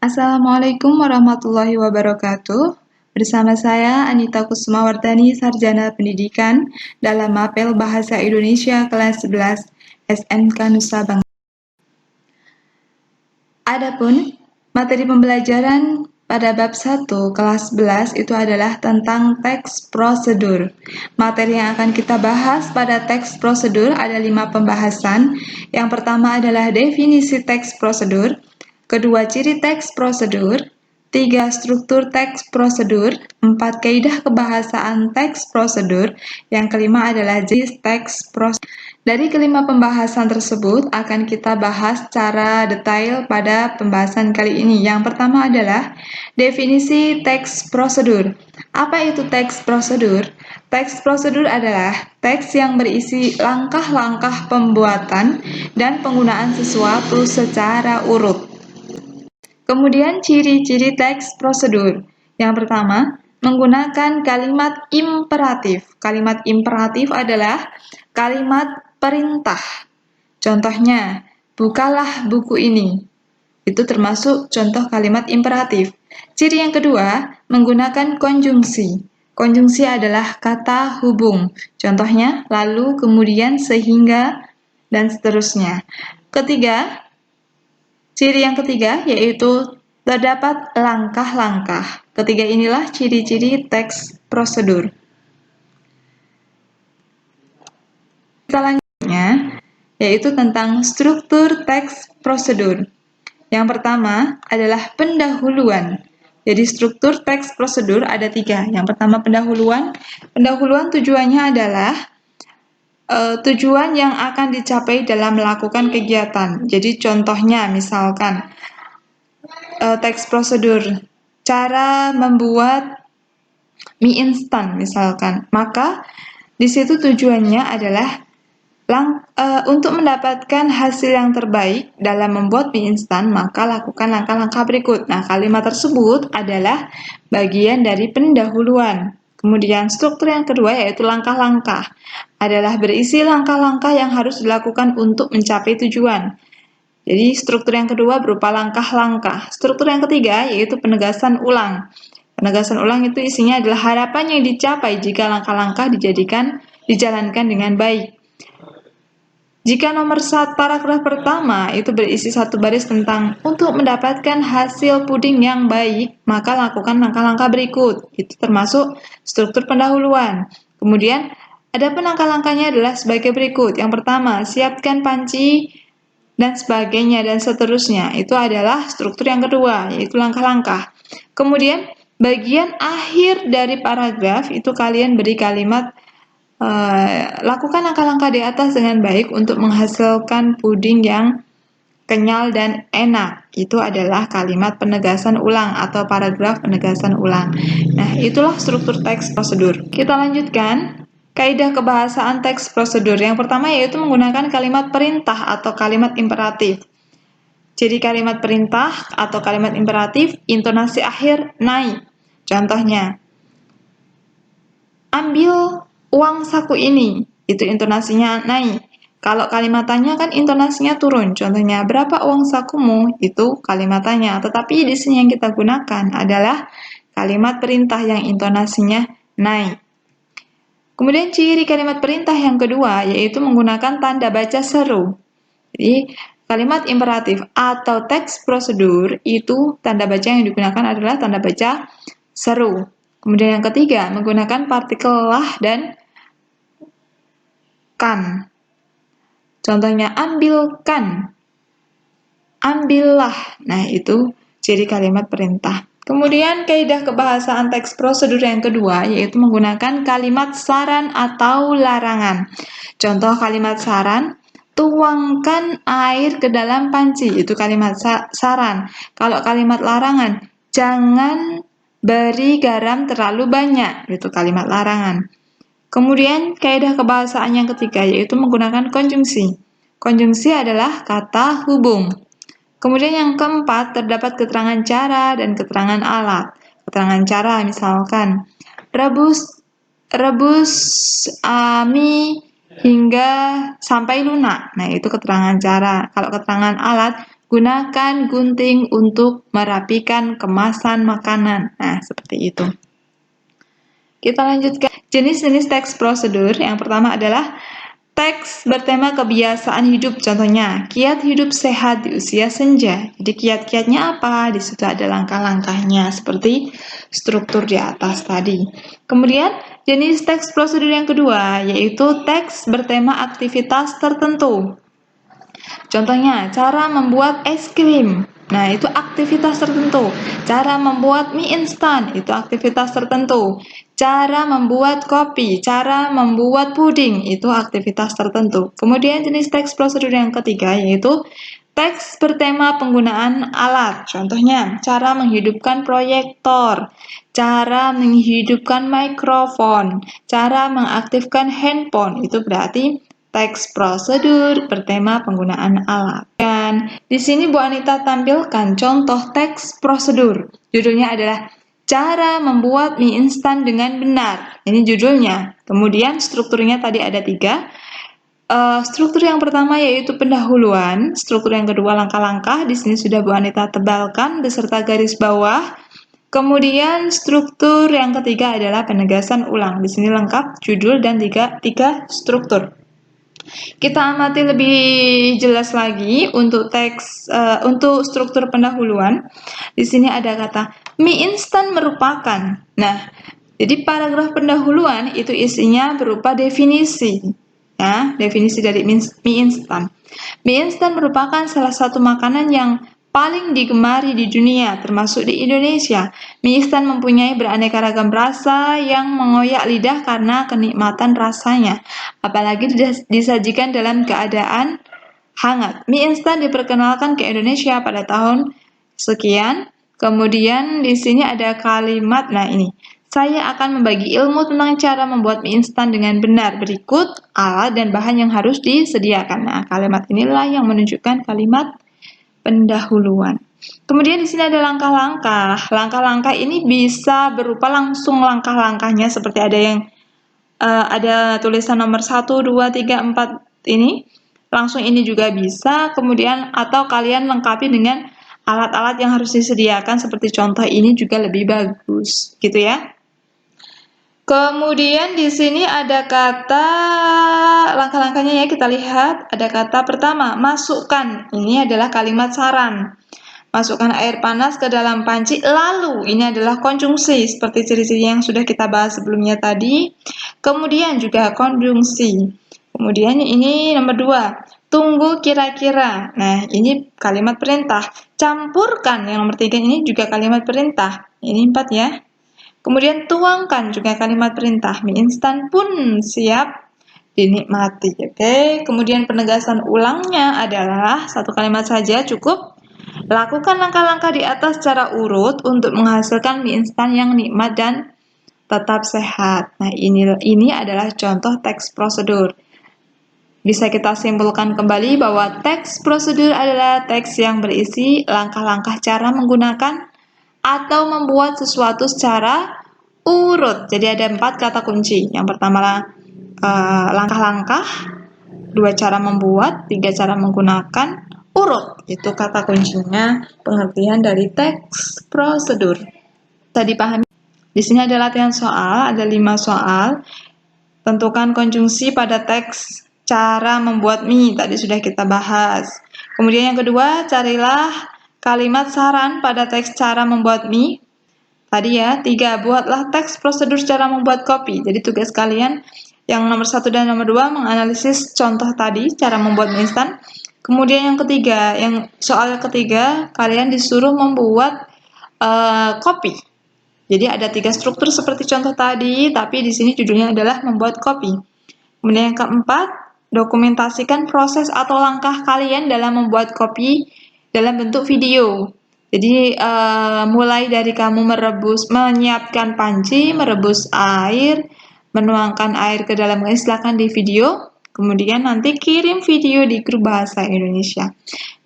Assalamualaikum warahmatullahi wabarakatuh. Bersama saya Anita Kusumawardhani, Sarjana Pendidikan dalam Mapel Bahasa Indonesia kelas 11 SMK Nusa Bangsa. Adapun materi pembelajaran pada bab 1 kelas 11 itu adalah tentang teks prosedur. Materi yang akan kita bahas pada teks prosedur ada 5 pembahasan. Yang pertama adalah definisi teks prosedur, kedua ciri teks prosedur, 3 struktur teks prosedur, 4 kaidah kebahasaan teks prosedur, yang kelima adalah jenis teks prosedur. Dari kelima pembahasan tersebut akan kita bahas secara detail pada pembahasan kali ini. Yang pertama adalah definisi teks prosedur. Apa itu teks prosedur? Teks prosedur adalah teks yang berisi langkah-langkah pembuatan dan penggunaan sesuatu secara urut. Kemudian ciri-ciri teks prosedur. Yang pertama, menggunakan kalimat imperatif. Kalimat imperatif adalah kalimat perintah. Contohnya, bukalah buku ini. Itu termasuk contoh kalimat imperatif. Ciri yang kedua, menggunakan konjungsi. Konjungsi adalah kata hubung. Contohnya, lalu, kemudian, sehingga, dan seterusnya. Ciri yang ketiga yaitu terdapat langkah-langkah. Ketiga inilah ciri-ciri teks prosedur. Selanjutnya yaitu tentang struktur teks prosedur. Yang pertama adalah pendahuluan. Jadi struktur teks prosedur ada 3. Yang pertama pendahuluan. Pendahuluan tujuannya adalah tujuan yang akan dicapai dalam melakukan kegiatan. Jadi contohnya misalkan teks prosedur, cara membuat mie instan misalkan. Maka di situ tujuannya adalah untuk mendapatkan hasil yang terbaik dalam membuat mie instan, maka lakukan langkah-langkah berikut. Nah, kalimat tersebut adalah bagian dari pendahuluan. Kemudian struktur yang kedua yaitu langkah-langkah. Adalah berisi langkah-langkah yang harus dilakukan untuk mencapai tujuan. Jadi struktur yang kedua berupa langkah-langkah. Struktur yang ketiga yaitu penegasan ulang. Penegasan ulang itu isinya adalah harapan yang dicapai jika langkah-langkah dijalankan dengan baik. Jika nomor paragraf pertama itu berisi satu baris tentang untuk mendapatkan hasil puding yang baik, maka lakukan langkah-langkah berikut. Itu termasuk struktur pendahuluan. Kemudian, adapun langkah-langkahnya adalah sebagai berikut. Yang pertama, siapkan panci dan sebagainya dan seterusnya. Itu adalah struktur yang kedua, yaitu langkah-langkah. Kemudian, bagian akhir dari paragraf itu kalian beri kalimat lakukan langkah-langkah di atas dengan baik untuk menghasilkan puding yang kenyal dan enak. Itu adalah kalimat penegasan ulang atau paragraf penegasan ulang. Nah, itulah struktur teks prosedur. Kita lanjutkan. Kaidah kebahasaan teks prosedur. Yang pertama yaitu menggunakan kalimat perintah atau kalimat imperatif. Jadi kalimat perintah atau kalimat imperatif, intonasi akhir naik. Contohnya, ambil uang saku ini, itu intonasinya naik. Kalau kalimat tanya kan intonasinya turun. Contohnya, berapa uang sakumu? Itu kalimat tanya. Tetapi di sini yang kita gunakan adalah kalimat perintah yang intonasinya naik. Kemudian ciri kalimat perintah yang kedua yaitu menggunakan tanda baca seru. Jadi kalimat imperatif atau teks prosedur itu tanda baca yang digunakan adalah tanda baca seru. Kemudian yang ketiga menggunakan partikel lah dan kan. Contohnya ambilkan, ambillah. Nah, itu ciri kalimat perintah. Kemudian kaidah kebahasaan teks prosedur yang kedua yaitu menggunakan kalimat saran atau larangan. Contoh kalimat saran, tuangkan air ke dalam panci. Itu kalimat saran. Kalau kalimat larangan, jangan beri garam terlalu banyak. Itu kalimat larangan. Kemudian, kaidah kebahasaan yang ketiga yaitu menggunakan konjungsi. Konjungsi adalah kata hubung. Kemudian yang keempat, terdapat keterangan cara dan keterangan alat. Keterangan cara misalkan, rebus mie hingga sampai lunak. Nah, itu keterangan cara. Kalau keterangan alat, Gunakan gunting untuk merapikan kemasan makanan. Nah, seperti itu. Kita lanjutkan jenis-jenis teks prosedur. Yang pertama adalah teks bertema kebiasaan hidup. Contohnya, kiat hidup sehat di usia senja. Jadi kiat-kiatnya apa? Di situ ada langkah-langkahnya seperti struktur di atas tadi. Kemudian, jenis teks prosedur yang kedua yaitu teks bertema aktivitas tertentu. Contohnya, cara membuat es krim. Nah, itu aktivitas tertentu. Cara membuat mie instan, itu aktivitas tertentu. Cara membuat kopi, cara membuat puding, itu aktivitas tertentu. Kemudian jenis teks prosedur yang ketiga yaitu teks bertema penggunaan alat. Contohnya, cara menghidupkan proyektor, cara menghidupkan mikrofon, cara mengaktifkan handphone. Itu berarti teks prosedur bertema penggunaan alat. Dan di sini Bu Anita tampilkan contoh teks prosedur. Judulnya adalah cara membuat mie instan dengan benar. Ini judulnya. Kemudian strukturnya tadi ada 3. Struktur yang pertama yaitu pendahuluan. Struktur yang kedua langkah-langkah. Di sini sudah Bu Anita tebalkan beserta garis bawah. Kemudian struktur yang ketiga adalah penegasan ulang. Di sini lengkap judul dan tiga struktur. Kita amati lebih jelas lagi untuk untuk struktur pendahuluan. Di sini ada kata mie instan merupakan. Nah, jadi paragraf pendahuluan itu isinya berupa definisi. Ya, definisi dari mie instan. Mie instan merupakan salah satu makanan yang paling digemari di dunia, termasuk di Indonesia. Mie instan mempunyai beraneka ragam rasa yang mengoyak lidah karena kenikmatan rasanya, apalagi disajikan dalam keadaan hangat. Mie instan diperkenalkan ke Indonesia pada tahun sekian. Kemudian di sini ada kalimat, nah ini. Saya akan membagi ilmu tentang cara membuat mie instan dengan benar. Berikut alat dan bahan yang harus disediakan. Nah, kalimat inilah yang menunjukkan kalimat pendahuluan. Kemudian di sini ada langkah-langkah. Langkah-langkah ini bisa berupa langsung langkah-langkahnya seperti ada yang ada tulisan nomor 1, 2, 3, 4 ini. Langsung ini juga bisa. Kemudian atau kalian lengkapi dengan alat-alat yang harus disediakan seperti contoh ini juga lebih bagus, gitu ya. Kemudian di sini ada kata langkah-langkahnya ya, kita lihat. Ada kata pertama, masukkan. Ini adalah kalimat saran. Masukkan air panas ke dalam panci, lalu ini adalah konjungsi seperti ciri-ciri yang sudah kita bahas sebelumnya tadi. Kemudian juga konjungsi. Kemudian ini nomor 2, tunggu kira-kira. Nah, ini kalimat perintah. Campurkan, yang nomor 3 ini juga kalimat perintah. Ini 4 ya. Kemudian tuangkan juga kalimat perintah. Mie instan pun siap dinikmati. Oke. Kemudian penegasan ulangnya adalah satu kalimat saja cukup. Lakukan langkah-langkah di atas secara urut untuk menghasilkan mie instan yang nikmat dan tetap sehat. Nah, ini adalah contoh teks prosedur. Bisa kita simpulkan kembali bahwa teks prosedur adalah teks yang berisi langkah-langkah cara menggunakan atau membuat sesuatu secara urut. Jadi ada 4 kata kunci. Yang pertama langkah-langkah, 2 cara membuat, 3 cara menggunakan, urut. Itu kata kuncinya pengertian dari teks prosedur. Tadi pahami? Di sini ada latihan soal, ada 5 soal. Tentukan konjungsi pada teks cara membuat mie, tadi sudah kita bahas. Kemudian yang kedua, carilah kalimat saran pada teks cara membuat mie. Tadi ya, 3, buatlah teks prosedur cara membuat kopi. Jadi tugas kalian yang nomor 1 dan nomor 2 menganalisis contoh tadi, cara membuat mie instan. Kemudian yang ketiga, soal ketiga, kalian disuruh membuat kopi. Jadi ada 3 struktur seperti contoh tadi, tapi di sini judulnya adalah membuat kopi. Kemudian yang keempat, dokumentasikan proses atau langkah kalian dalam membuat kopi dalam bentuk video. Jadi mulai dari kamu menyiapkan panci, merebus air, menuangkan air ke dalam gelas, silakan di video. Kemudian nanti kirim video di grup bahasa Indonesia.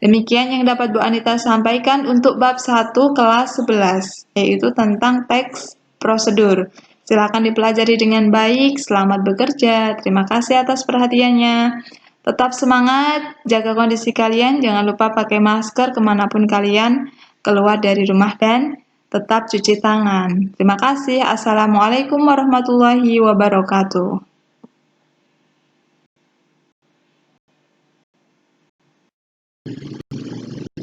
Demikian yang dapat Bu Anita sampaikan untuk bab 1 kelas 11, yaitu tentang teks prosedur. Silakan dipelajari dengan baik, selamat bekerja. Terima kasih atas perhatiannya. Tetap semangat, jaga kondisi kalian, jangan lupa pakai masker kemanapun kalian keluar dari rumah dan tetap cuci tangan. Terima kasih. Assalamualaikum warahmatullahi wabarakatuh.